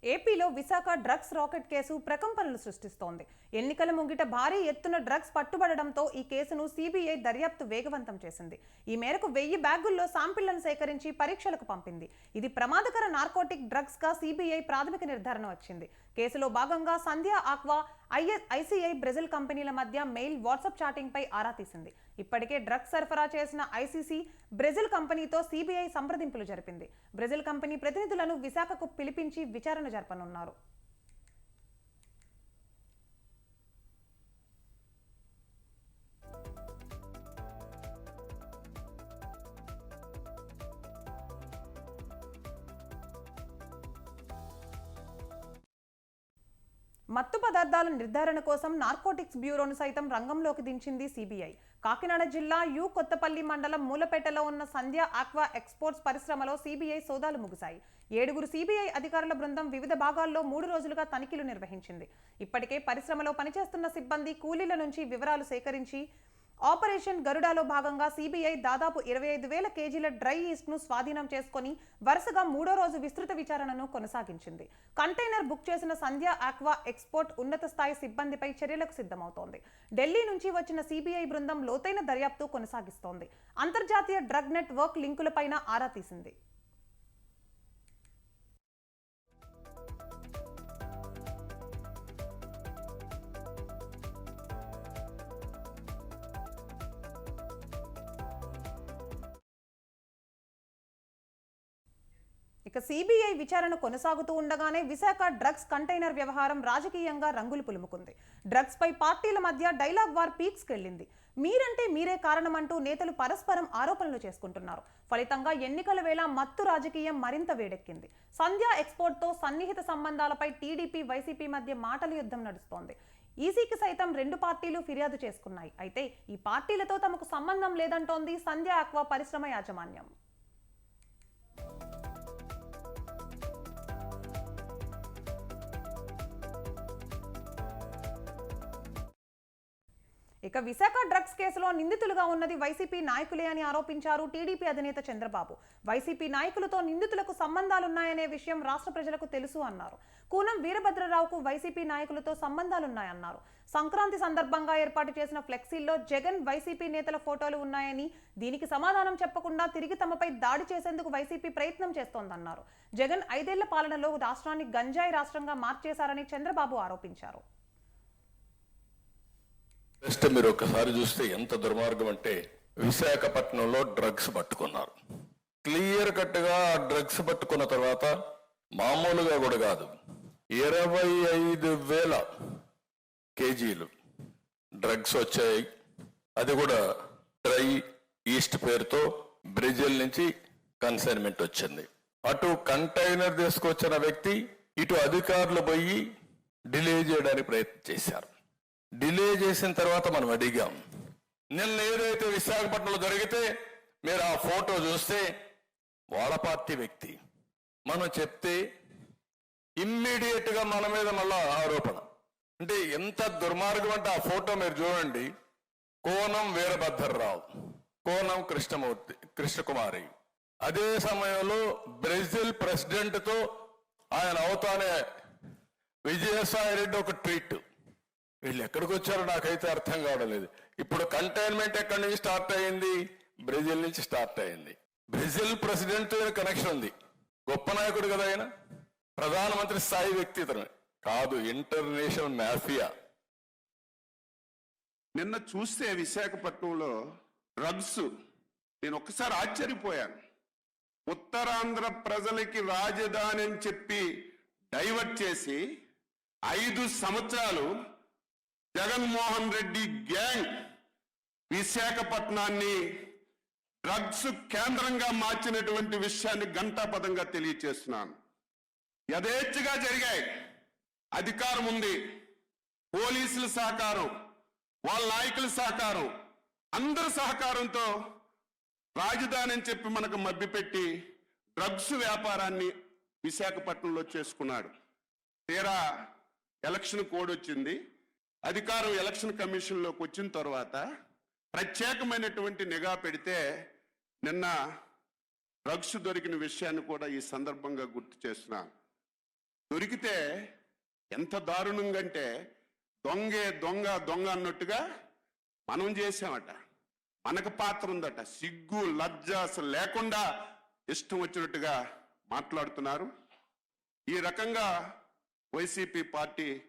ఏపీలో Visakha drugs rocket case ప్రకంపనలు సృష్టిస్తోంది. ఎన్నికల ముంగిట భారీ ఎత్తున డ్రగ్స్ పట్టుబడడంతో ఈ కేసును సీబీఐ దర్యాప్తు వేగవంతం చేసింది. ఈ మేరకు 1000 బ్యాగుల్లో శాంపిళ్లను సేకరించి పరీక్షలకు పంపింది. ఇది ప్రమాదకర నార్కోటిక్ డ్రగ్స్ గా సీబీఐ ప్రాథమిక నిర్ధారణ వచ్చింది. కేసులో భాగంగా సంధ్య ఆక్వా, ఐసీఐ బ్రెజిల్ కంపెనీల మధ్య మెయిల్, వాట్సాప్ చాటింగ్ పై ఆరా తీసింది. ఇప్పటికే డ్రగ్స్ సరఫరా చేసిన ఐసీసీ బ్రెజిల్ కంపెనీతో సీబీఐ సంప్రదింపులు జరిపింది. బ్రెజిల్ కంపెనీ ప్రతినిధులను విశాఖకు పిలిపించి విచారణ జరపనున్నారు. మత్తు పదార్థాల నిర్ధారణ కోసం నార్కోటిక్స్ బ్యూరోను సైతం రంగంలోకి దించింది సీబీఐ. కాకినాడ జిల్లా కొత్తపల్లి మండలం మూలపేటలో ఉన్న సంధ్య ఆక్వా ఎక్స్పోర్ట్స్ పరిశ్రమలో సీబీఐ సోదాలు ముగిశాయి. 7 సీబీఐ అధికారుల బృందం వివిధ భాగాల్లో 3 రోజులుగా తనిఖీలు నిర్వహించింది. ఇప్పటికే పరిశ్రమలో పనిచేస్తున్న సిబ్బంది, కూలీల నుంచి వివరాలు సేకరించి ఆపరేషన్ గరుడాలో భాగంగా సీబీఐ దాదాపు 25,000 కేజీల డ్రై ఈస్ట్ ను స్వాధీనం చేసుకుని వరుసగా 3వ రోజు విస్తృత విచారణను కొనసాగించింది. కంటైనర్ బుక్ చేసిన సంధ్య ఆక్వా ఎక్స్పోర్ట్ ఉన్నత స్థాయి సిబ్బందిపై చర్యలకు సిద్ధమవుతోంది. ఢిల్లీ నుంచి వచ్చిన సీబీఐ బృందం లోతైన దర్యాప్తు కొనసాగిస్తోంది. అంతర్జాతీయ డ్రగ్ నెట్వర్క్ లింకులపైన ఆరా తీసింది. ఇక సీబీఐ విచారణ కొనసాగుతూ ఉండగానే విశాఖ డ్రగ్స్ కంటైనర్ వ్యవహారం రాజకీయంగా రంగులు పులుముకుంది. డ్రగ్స్ పై పార్టీల మధ్య డైలాగ్ వార్ పీక్స్ కెళ్లింది. మీరంటే మీరే కారణమంటూ నేతలు పరస్పరం ఆరోపణలు చేసుకుంటున్నారు. ఫలితంగా ఎన్నికల వేళ మత్తు రాజకీయం మరింత వేడెక్కింది. సంధ్య ఎక్స్పోర్ట్ తో సన్నిహిత సంబంధాలపై టీడీపీ, వైసీపీ మధ్య మాటల యుద్ధం నడుస్తోంది. ఈసీకి సైతం 2 పార్టీలు ఫిర్యాదు చేసుకున్నాయి. అయితే ఈ పార్టీలతో తమకు సంబంధం లేదంటోంది సంధ్య ఆక్వా పరిశ్రమ యాజమాన్యం. ఇక విశాఖ డ్రగ్స్ కేసులో నిందితులుగా ఉన్నది వైసీపీ నాయకులే అని ఆరోపించారు టీడీపీ అధినేత చంద్రబాబు. వైసీపీ నాయకులతో నిందితులకు సంబంధాలున్నాయనే విషయం రాష్ట్ర ప్రజలకు తెలుసు అన్నారు. కూనం వీరభద్రరావుకు వైసీపీ నాయకులతో సంబంధాలున్నాయన్నారు. సంక్రాంతి సందర్భంగా ఏర్పాటు చేసిన ఫ్లెక్సీల్లో జగన్, వైసీపీ నేతల ఫోటోలు ఉన్నాయని, దీనికి సమాధానం చెప్పకుండా తిరిగి తమపై దాడి చేసేందుకు వైసీపీ ప్రయత్నం చేస్తోందన్నారు. జగన్ 5 ఏళ్ల పాలనలో రాష్ట్రాన్ని గంజాయి రాష్ట్రంగా మార్చేశారని చంద్రబాబు ఆరోపించారు. మీరు ఒకసారి చూస్తే ఎంత దుర్మార్గం అంటే, విశాఖపట్నంలో డ్రగ్స్ పట్టుకున్నారు. క్లియర్ కట్ గా డ్రగ్స్ పట్టుకున్న తర్వాత మామూలుగా కూడా కాదు, 25,000 కేజీలు డ్రగ్స్ వచ్చాయి. అది కూడా డ్రై ఈస్ట్ పేరుతో బ్రెజిల్ నుంచి కన్సైన్మెంట్ వచ్చింది. అటు కంటైనర్ తీసుకొచ్చిన వ్యక్తి, ఇటు అధికారులు పోయి డిలే చేయడానికి ప్రయత్నం చేశారు. డిలే చేసిన తర్వాత మనం అడిగాం, నిన్న ఏదైతే విశాఖపట్నంలో జరిగితే మీరు ఆ ఫోటో చూస్తే వాళ్ళ పార్టీ వ్యక్తి, మనం చెప్తే ఇమ్మీడియట్ గా మన మీద మళ్ళా ఆరోపణ. అంటే ఎంత దుర్మార్గం అంటే, ఆ ఫోటో మీరు చూడండి. కోనం వీరభద్రరావు, కోనం కృష్ణకుమారి. అదే సమయంలో బ్రెజిల్ ప్రెసిడెంట్ తో ఆయన అవుతానే విజయసాయి రెడ్డి ఒక ట్వీట్. వీళ్ళు ఎక్కడికి వచ్చారో నాకైతే అర్థం కావడం లేదు. ఇప్పుడు కంటైన్మెంట్ ఎక్కడి నుంచి స్టార్ట్ అయింది? బ్రెజిల్ నుంచి స్టార్ట్ అయింది. బ్రెజిల్ ప్రెసిడెంట్ కనెక్షన్ ఉంది. గొప్ప నాయకుడు కదా ఆయన, ప్రధానమంత్రి స్థాయి వ్యక్తి ఇతను కాదు, ఇంటర్నేషనల్ మాఫియా. నిన్న చూస్తే విశాఖపట్నంలో డ్రగ్స్, నేను ఒక్కసారి ఆశ్చర్యపోయాను. ఉత్తరాంధ్ర ప్రజలకి రాజధాని అని చెప్పి డైవర్ట్ చేసి 5 సంవత్సరాలు జగన్మోహన్ రెడ్డి గ్యాంగ్ విశాఖపట్నాన్ని డ్రగ్స్ కేంద్రంగా మార్చినటువంటి విషయాన్ని ఘంటాపథంగా తెలియచేస్తున్నాను. యథేచ్ఛగా జరిగాయి. అధికారం ఉంది, పోలీసుల సహకారం, వాళ్ళ నాయకుల సహకారం, అందరి సహకారంతో రాజధాని అని చెప్పి మనకు మభ్యపెట్టి డ్రగ్స్ వ్యాపారాన్ని విశాఖపట్నంలో చేసుకున్నాడు. తీరా ఎలక్షన్ కోడ్ వచ్చింది. అధికారం ఎలక్షన్ కమిషన్లోకి వచ్చిన తర్వాత ప్రత్యేకమైనటువంటి నిఘా పెడితే నిన్న డ్రగ్స్ దొరికిన విషయాన్ని కూడా ఈ సందర్భంగా గుర్తు చేస్తున్నాను. దొరికితే ఎంత దారుణంగా అంటే దొంగే దొంగ దొంగ అన్నట్టుగా మనం చేసామట. మనకు పాత్ర ఉందట. సిగ్గు లజ్జ అసలు లేకుండా ఇష్టం వచ్చినట్టుగా మాట్లాడుతున్నారు. ఈ రకంగా వైసీపీ పార్టీ